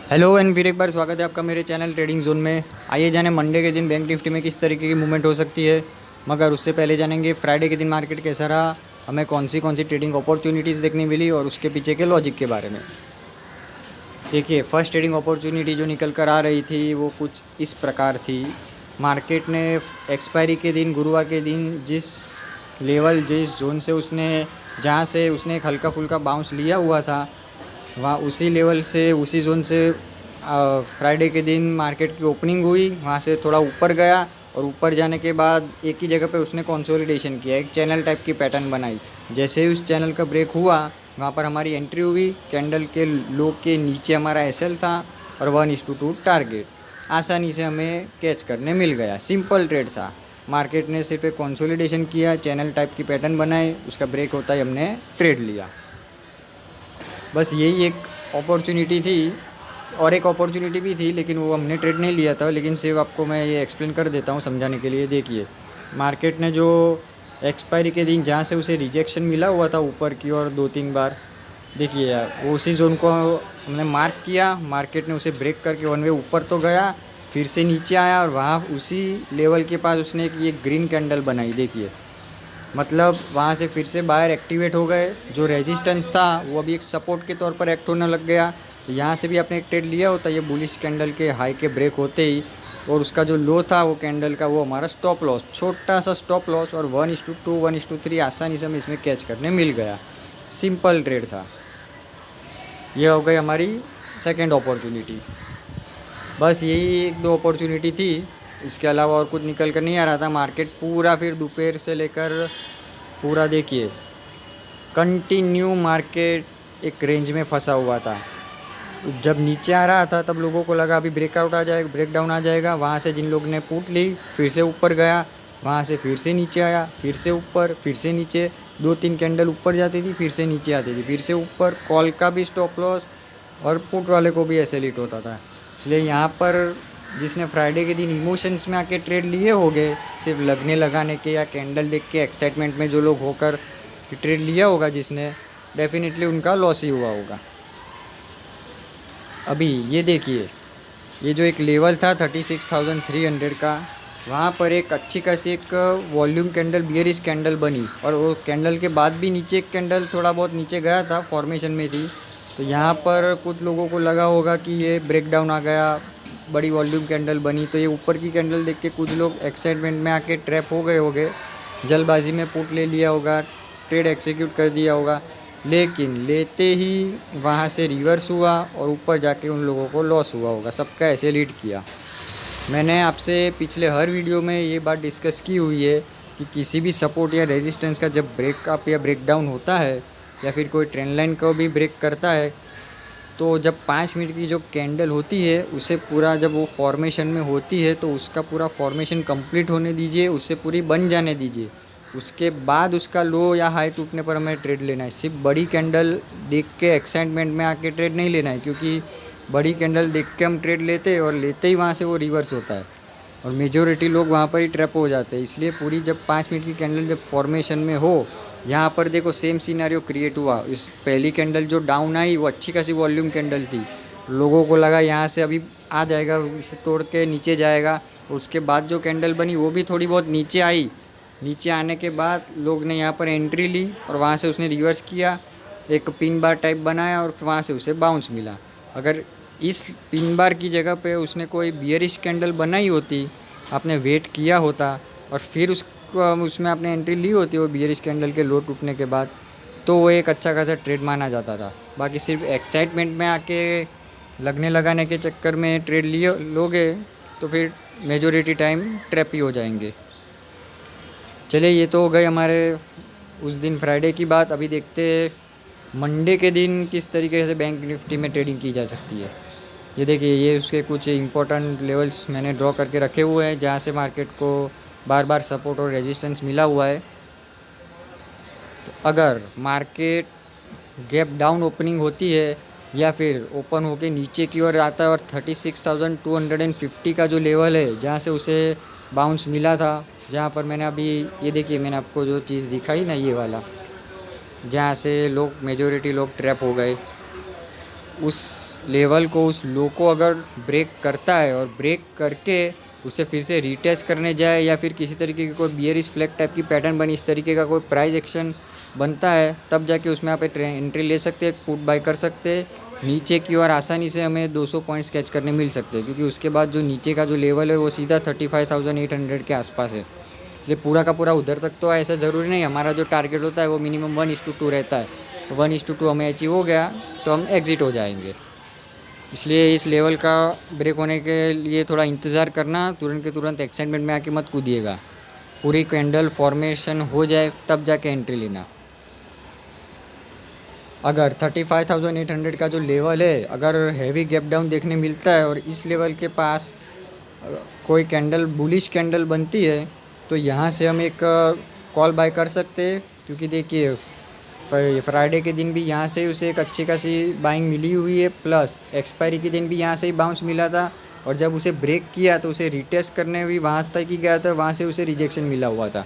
Hello and फिर एक बार स्वागत है आपका मेरे चैनल ट्रेडिंग जोन में। आइए जाने मंडे के दिन बैंक निफ्टी में किस तरीके की मूवमेंट हो सकती है, मगर उससे पहले जानेंगे फ्राइडे के दिन मार्केट कैसा रहा, हमें कौन सी ट्रेडिंग अपॉर्चुनिटीज़ देखने मिली और उसके पीछे के लॉजिक के बारे में। देखिए, फर्स्ट ट्रेडिंग अपॉर्चुनिटी जो निकल कर आ रही थी वो कुछ इस प्रकार थी। मार्केट ने एक्सपायरी के दिन गुरुवार के दिन जिस जोन से जहाँ से उसने एक हल्का फुल्का बाउंस लिया हुआ था, वहाँ उसी लेवल से उसी जोन से फ्राइडे के दिन मार्केट की ओपनिंग हुई, वहाँ से थोड़ा ऊपर गया और ऊपर जाने के बाद एक ही जगह पे उसने कंसोलिडेशन किया, एक चैनल टाइप की पैटर्न बनाई। जैसे ही उस चैनल का ब्रेक हुआ, वहाँ पर हमारी एंट्री हुई। कैंडल के लो के नीचे हमारा एसएल था और 1:2 टारगेट आसानी से हमें कैच करने मिल गया। सिंपल ट्रेड था। मार्केट ने सिर्फ एक कंसोलिडेशन किया, चैनल टाइप की पैटर्न बनाए, उसका ब्रेक होता ही हमने ट्रेड लिया। बस यही एक अपॉर्चुनिटी थी। और एक अपॉर्चुनिटी भी थी लेकिन वो हमने ट्रेड नहीं लिया था, लेकिन सिर्फ आपको मैं ये एक्सप्लेन कर देता हूँ समझाने के लिए। देखिए, मार्केट ने जो एक्सपायरी के दिन जहाँ से उसे रिजेक्शन मिला हुआ था ऊपर की ओर 2-3 बार, देखिए यार, वो उसी जोन को हमने मार्क किया। मार्केट ने उसे ब्रेक करके वन वे ऊपर तो गया, फिर से नीचे आया और वहाँ उसी लेवल के पास उसने एक ये ग्रीन कैंडल बनाई। देखिए, मतलब वहाँ से फिर से बायर एक्टिवेट हो गए। जो रेजिस्टेंस था वो अभी एक सपोर्ट के तौर पर एक्ट होने लग गया। यहाँ से भी आपने एक ट्रेड लिया होता ये बुलिश कैंडल के हाई के ब्रेक होते ही, और उसका जो लो था वो कैंडल का, वो हमारा स्टॉप लॉस, छोटा सा स्टॉप लॉस, और 1:2 1:3 आसानी से हमें इसमें कैच करने मिल गया। सिंपल ट्रेड था। ये हो गई हमारी सेकेंड अपॉर्चुनिटी। बस यही एक दो अपॉर्चुनिटी थी, इसके अलावा और कुछ निकल कर नहीं आ रहा था। मार्केट पूरा फिर दोपहर से लेकर पूरा देखिए कंटिन्यू मार्केट एक रेंज में फंसा हुआ था। जब नीचे आ रहा था तब लोगों को लगा अभी ब्रेकआउट आ जाएगा, ब्रेकडाउन आ जाएगा। वहाँ से जिन लोग ने पुट ली फिर से ऊपर गया, वहाँ से फिर से नीचे आया, फिर से ऊपर, फिर से नीचे। 2-3 कैंडल ऊपर जाती थी, फिर से नीचे आती थी, फिर से ऊपर। कॉल का भी स्टॉप लॉस और पुट वाले को भी ऐसे हिट होता था। इसलिए यहाँ पर जिसने फ्राइडे के दिन इमोशंस में आके ट्रेड लिए होंगे, सिर्फ लगने लगाने के या कैंडल देख के एक्साइटमेंट में जो लोग होकर ट्रेड लिया होगा जिसने, डेफिनेटली उनका लॉस ही हुआ होगा। अभी ये देखिए, ये जो एक लेवल था 36,300 का, वहाँ पर एक अच्छी खासी एक वॉल्यूम कैंडल, बियरिश कैंडल बनी, और वो कैंडल के बाद भी नीचे एक कैंडल थोड़ा बहुत नीचे गया था, फॉर्मेशन में थी। तो यहाँ पर कुछ लोगों को लगा होगा कि ये ब्रेक डाउन आ गया, बड़ी वॉल्यूम कैंडल बनी, तो ये ऊपर की कैंडल देख के कुछ लोग एक्साइटमेंट में आके ट्रैप हो गए होंगे, जल्दबाजी में पुट ले लिया होगा, ट्रेड एक्सिक्यूट कर दिया होगा। लेकिन लेते ही वहाँ से रिवर्स हुआ और ऊपर जाके उन लोगों को लॉस हुआ होगा, सबका ऐसे लीड किया। मैंने आपसे पिछले हर वीडियो में ये बात डिस्कस की हुई है कि किसी भी सपोर्ट या रेजिस्टेंस का जब ब्रेकअप या ब्रेकडाउन होता है, या फिर कोई ट्रेंड लाइन को भी ब्रेक करता है, तो जब 5 मिनट की जो कैंडल होती है उसे पूरा, जब वो फॉर्मेशन में होती है तो उसका पूरा फॉर्मेशन कंप्लीट होने दीजिए, उससे पूरी बन जाने दीजिए। उसके बाद उसका लो या हाई टूटने पर हमें ट्रेड लेना है। सिर्फ बड़ी कैंडल देख के एक्साइटमेंट में आके ट्रेड नहीं लेना है, क्योंकि बड़ी कैंडल देख के हम ट्रेड लेते हैं और लेते ही वहाँ से वो रिवर्स होता है और मेजोरिटी लोग वहाँ पर ही ट्रैप हो जाते हैं। इसलिए पूरी जब 5 मिनट की कैंडल जब फॉर्मेशन में हो, यहाँ पर देखो सेम सिनेरियो क्रिएट हुआ। इस पहली कैंडल जो डाउन आई वो अच्छी खासी वॉल्यूम कैंडल थी, लोगों को लगा यहाँ से अभी आ जाएगा, इसे तोड़ के नीचे जाएगा। उसके बाद जो कैंडल बनी वो भी थोड़ी बहुत नीचे आई। नीचे आने के बाद लोग ने यहाँ पर एंट्री ली और वहाँ से उसने रिवर्स किया, एक पिन बार टाइप बनाया और वहाँ से उसे बाउंस मिला। अगर इस पिन बार की जगह पे उसने कोई बियरिश कैंडल बनाई होती, आपने वेट किया होता और फिर उसमें आपने एंट्री ली होती वो बियरिश कैंडल के लो टूटने के बाद, तो वो एक अच्छा खासा ट्रेड माना जाता था। बाकी सिर्फ एक्साइटमेंट में आके लगने लगाने के चक्कर में ट्रेड लिए लोगे तो फिर मेजोरिटी टाइम ट्रैप ही हो जाएंगे। चलिए, ये तो हो गई हमारे उस दिन फ्राइडे की बात। अभी देखते हैं मंडे के दिन किस तरीके से बैंक निफ्टी में ट्रेडिंग की जा सकती है। ये देखिए, ये उसके कुछ इंपॉर्टेंट लेवल्स मैंने ड्रॉ करके रखे हुए हैं जहाँ से मार्केट को बार बार सपोर्ट और रेजिस्टेंस मिला हुआ है। तो अगर मार्केट गैप डाउन ओपनिंग होती है या फिर ओपन होके नीचे की ओर आता है और 36,250 का जो लेवल है जहाँ से उसे बाउंस मिला था, जहाँ पर मैंने अभी ये देखिए, मैंने आपको जो चीज़ दिखाई ना, ये वाला, जहाँ से लोग मेजोरिटी लोग ट्रैप हो गए, उस लेवल को, उस लो को अगर ब्रेक करता है और ब्रेक करके उसे फिर से रीटेस्ट करने जाए या फिर किसी तरीके की कोई बियरिश फ्लैग टाइप की पैटर्न बनी, इस तरीके का कोई प्राइस एक्शन बनता है, तब जाके उसमें आप एंट्री ले सकते हैं, पुट बाय कर सकते हैं। नीचे की ओर आसानी से हमें 200 पॉइंट्स कैच करने मिल सकते हैं, क्योंकि उसके बाद जो नीचे का जो लेवल है वो सीधा 35,800 के आसपास है। इसलिए पूरा का पूरा उधर तक तो ऐसा ज़रूरी नहीं, हमारा जो टारगेट होता है वो मिनिमम 1:2 रहता है। 1:2 हमें अचीव हो गया तो हम एग्ज़िट हो जाएंगे। इसलिए इस लेवल का ब्रेक होने के लिए थोड़ा इंतज़ार करना, तुरंत के तुरंत एक्साइटमेंट में आके मत कूदिएगा। पूरी कैंडल फॉर्मेशन हो जाए तब जाके एंट्री लेना। अगर 35,800 का जो लेवल है, अगर हैवी गैप डाउन देखने मिलता है और इस लेवल के पास कोई कैंडल बुलिश कैंडल बनती है, तो यहाँ से हम एक कॉल बाय कर सकते हैं। क्योंकि देखिए फ्राइडे के दिन भी यहाँ से उसे एक अच्छी खासी बाइंग मिली हुई है, प्लस एक्सपायरी के दिन भी यहाँ से ही बाउंस मिला था, और जब उसे ब्रेक किया तो उसे रिटेस्ट करने भी वहाँ तक ही गया था, वहाँ से उसे रिजेक्शन मिला हुआ था।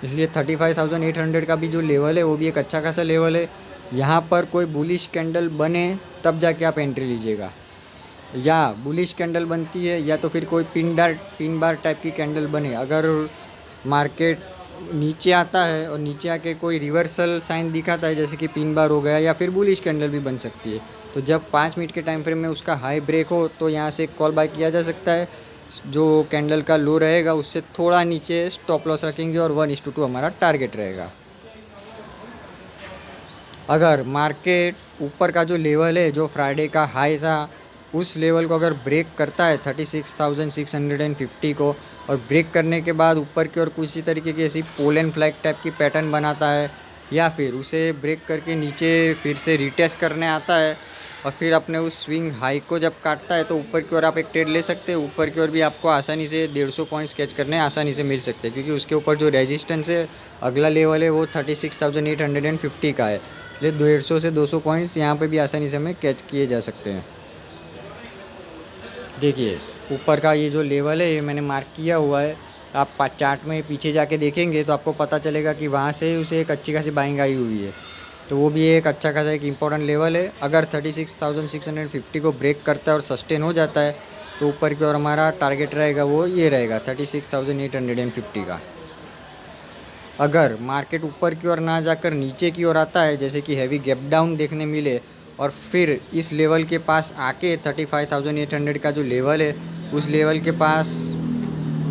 इसलिए 35,800 का भी जो लेवल है वो भी एक अच्छा खासा लेवल है। यहाँ पर कोई बुलिश कैंडल बने तब जाके आप एंट्री लीजिएगा, या बुलिश कैंडल बनती है या तो फिर कोई पिन बार टाइप की कैंडल बने। अगर मार्केट नीचे आता है और नीचे आके कोई रिवर्सल साइन दिखाता है, जैसे कि पिन बार हो गया, या फिर बुलिश कैंडल भी बन सकती है, तो जब 5 मिनट के टाइम फ्रेम में उसका हाई ब्रेक हो तो यहाँ से कॉल बाय किया जा सकता है। जो कैंडल का लो रहेगा उससे थोड़ा नीचे स्टॉप लॉस रखेंगे और 1:2 हमारा टारगेट रहेगा। अगर मार्केट ऊपर का जो लेवल है, जो फ्राइडे का हाई था, उस लेवल को अगर ब्रेक करता है 36,650 को, और ब्रेक करने के बाद ऊपर की ओर किसी तरीके की ऐसी पोल एंड फ्लैग टाइप की पैटर्न बनाता है, या फिर उसे ब्रेक करके नीचे फिर से रिटेस्ट करने आता है और फिर अपने उस स्विंग हाई को जब काटता है, तो ऊपर की ओर आप एक ट्रेड ले सकते हैं। ऊपर की ओर भी आपको आसानी से 150 पॉइंट्स कैच करने आसानी से मिल सकते हैं, क्योंकि उसके ऊपर जो रेजिस्टेंस है, अगला लेवल है, वो 36,850 का है। इसलिए 150 से 200 पॉइंट्स यहाँ पे भी आसानी से हमें कैच किए जा सकते हैं। देखिए ऊपर का ये जो लेवल है, ये मैंने मार्क किया हुआ है। आप चार्ट में पीछे जाके देखेंगे तो आपको पता चलेगा कि वहाँ से उसे एक अच्छी खासी बाइंग आई हुई है, तो वो भी एक अच्छा खासा एक इम्पॉर्टेंट लेवल है। अगर 36,650 को ब्रेक करता है और सस्टेन हो जाता है, तो ऊपर की ओर हमारा टारगेट रहेगा वो ये रहेगा 36,850 का। अगर मार्केट ऊपर की ओर ना जाकर नीचे की ओर आता है, जैसे कि हैवी गैप डाउन देखने मिले, और फिर इस लेवल के पास आके 35,800 का जो लेवल है, उस लेवल के पास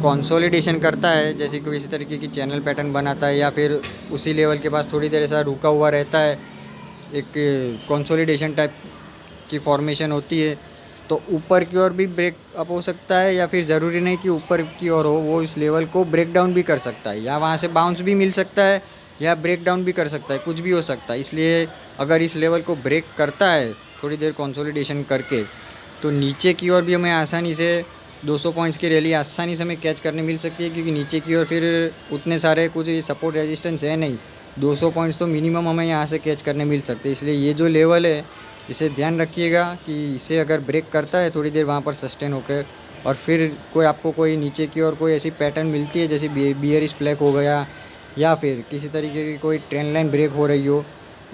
कंसोलिडेशन करता है, जैसे कि किसी तरीके की चैनल पैटर्न बनाता है, या फिर उसी लेवल के पास थोड़ी देर ऐसा रुका हुआ रहता है, एक कंसोलिडेशन टाइप की फॉर्मेशन होती है, तो ऊपर की ओर भी ब्रेक अप हो सकता है, या फिर ज़रूरी नहीं कि ऊपर की ओर हो, वो इस लेवल को ब्रेक डाउन भी कर सकता है, या वहाँ से बाउंस भी मिल सकता है, या ब्रेक डाउन भी कर सकता है, कुछ भी हो सकता है। इसलिए अगर इस लेवल को ब्रेक करता है थोड़ी देर कंसोलिडेशन करके, तो नीचे की ओर भी हमें आसानी से 200 पॉइंट्स की रैली आसानी से हमें कैच करने मिल सकती है, क्योंकि नीचे की ओर फिर उतने सारे कुछ सपोर्ट रेजिस्टेंस है नहीं। 200 पॉइंट्स तो मिनिमम हमें यहाँ से कैच करने मिल सकते हैं। इसलिए ये जो लेवल है, इसे ध्यान रखिएगा कि इसे अगर ब्रेक करता है थोड़ी देर वहाँ पर सस्टेन होकर, और फिर कोई आपको कोई नीचे की ओर कोई ऐसी पैटर्न मिलती है, जैसे बियरिश फ्लैग हो गया, या फिर किसी तरीके की कोई ट्रेंड लाइन ब्रेक हो रही हो,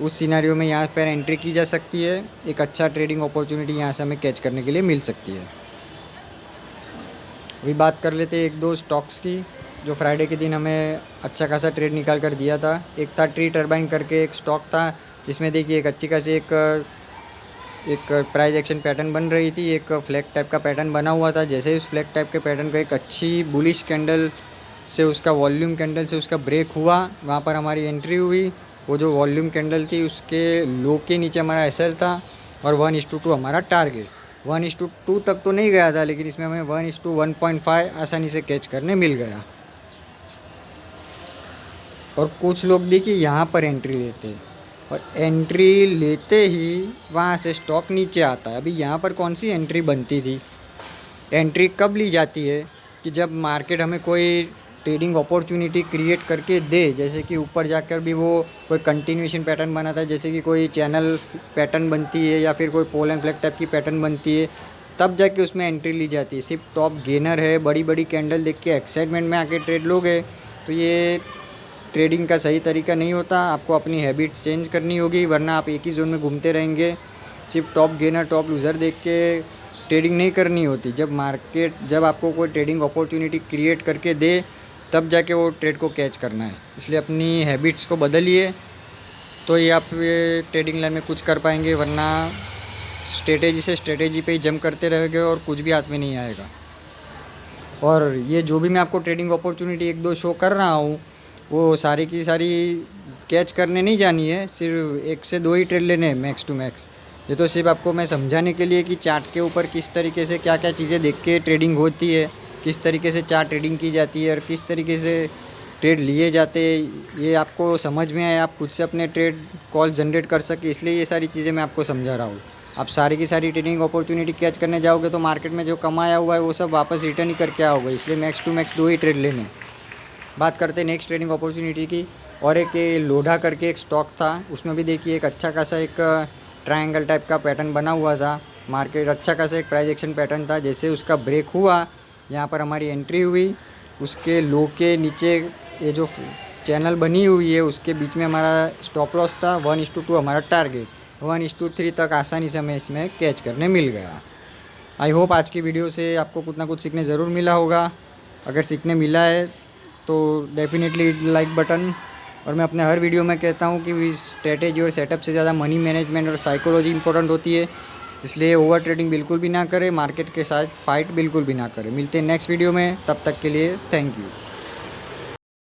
उस सिनेरियो में यहाँ पर एंट्री की जा सकती है। एक अच्छा ट्रेडिंग अपॉर्चुनिटी यहाँ से हमें कैच करने के लिए मिल सकती है। अभी बात कर लेते हैं एक दो स्टॉक्स की, जो फ्राइडे के दिन हमें अच्छा खासा ट्रेड निकाल कर दिया था। एक था ट्री टर्बाइन करके एक स्टॉक था, जिसमें देखिए एक अच्छी खासी एक प्राइस एक्शन पैटर्न बन रही थी, एक फ्लैग टाइप का पैटर्न बना हुआ था। जैसे ही उस फ्लैग टाइप के पैटर्न का एक अच्छी बुलिश कैंडल से, उसका वॉल्यूम कैंडल से उसका ब्रेक हुआ, वहाँ पर हमारी एंट्री हुई। वो जो वॉल्यूम कैंडल थी उसके लो के नीचे हमारा एसएल था, और 1:2 हमारा टारगेट। 1:2 तक तो नहीं गया था, लेकिन इसमें हमें 1:1.5 आसानी से कैच करने मिल गया। और कुछ लोग देखिए यहाँ पर एंट्री लेते हैं, और एंट्री लेते ही वहाँ से स्टॉक नीचे आता है। अभी यहाँ पर कौन सी एंट्री बनती थी? एंट्री कब ली जाती है कि जब मार्केट हमें कोई ट्रेडिंग अपॉर्चुनिटी क्रिएट करके दे, जैसे कि ऊपर जाकर भी वो कोई कंटिन्यूएशन पैटर्न बनाता है, जैसे कि कोई चैनल पैटर्न बनती है, या फिर कोई पोल एंड फ्लैग टाइप की पैटर्न बनती है, तब जाके उसमें एंट्री ली जाती है। सिर्फ टॉप गेनर है, बड़ी बड़ी कैंडल देख के एक्साइटमेंट में आके ट्रेड लोगे, तो ये ट्रेडिंग का सही तरीका नहीं होता। आपको अपनी हैबिट्स चेंज करनी होगी, वरना आप एक ही जोन में घूमते रहेंगे। सिर्फ टॉप गेनर टॉप लूज़र देख के ट्रेडिंग नहीं करनी होती। जब आपको कोई ट्रेडिंग अपॉर्चुनिटी क्रिएट करके दे तब जाके वो ट्रेड को कैच करना है। इसलिए अपनी हैबिट्स को बदलिए तो ये आप ये ट्रेडिंग लाइन में कुछ कर पाएंगे, वरना स्ट्रेटेजी से स्ट्रेटेजी पे ही जंप करते रहेंगे और कुछ भी हाथ में नहीं आएगा। और ये जो भी मैं आपको ट्रेडिंग अपॉर्चुनिटी एक दो शो कर रहा हूँ वो सारी की सारी कैच करने नहीं जानी है, सिर्फ 1 से 2 ही ट्रेड लेने हैं मैक्स टू मैक्स। ये तो सिर्फ आपको मैं समझाने के लिए कि चार्ट के ऊपर किस तरीके से क्या क्या चीज़ें देख के ट्रेडिंग होती है, किस तरीके से चार्ट ट्रेडिंग की जाती है और किस तरीके से ट्रेड लिए जाते हैं, ये आपको समझ में आए, आप खुद से अपने ट्रेड कॉल जनरेट कर सके, इसलिए ये सारी चीज़ें मैं आपको समझा रहा हूँ। आप सारी की सारी ट्रेडिंग अपॉर्चुनिटी कैच करने जाओगे तो मार्केट में जो कमाया हुआ है वो सब वापस रिटर्न ही करके आओगे। इसलिए मैक्स टू मैक्स 2 ही ट्रेड लेने। बात करते हैं नेक्स्ट ट्रेडिंग अपॉर्चुनिटी की। और एक लोढ़ा करके एक स्टॉक था, उसमें भी देखिए एक अच्छा खासा एक ट्रायंगल टाइप का पैटर्न बना हुआ था। मार्केट अच्छा खासा एक प्राइस एक्शन पैटर्न था। जैसे उसका ब्रेक हुआ, यहाँ पर हमारी एंट्री हुई, उसके लो के नीचे ये जो चैनल बनी हुई है उसके बीच में हमारा स्टॉप लॉस था। 1:2 हमारा टारगेट, 1:3 तक आसानी से हमें इसमें कैच करने मिल गया। आई होप आज की वीडियो से आपको कुछ ना कुछ सीखने ज़रूर मिला होगा। अगर सीखने मिला है तो डेफिनेटली लाइक बटन। और मैं अपने हर वीडियो में कहता हूँ कि स्ट्रेटेजी और सेटअप से ज़्यादा मनी मैनेजमेंट और साइकोलॉजी इंपॉर्टेंट होती है। इसलिए ओवर ट्रेडिंग बिल्कुल भी ना करें, मार्केट के साथ फाइट बिल्कुल भी ना करें। मिलते हैं नेक्स्ट वीडियो में, तब तक के लिए थैंक यू।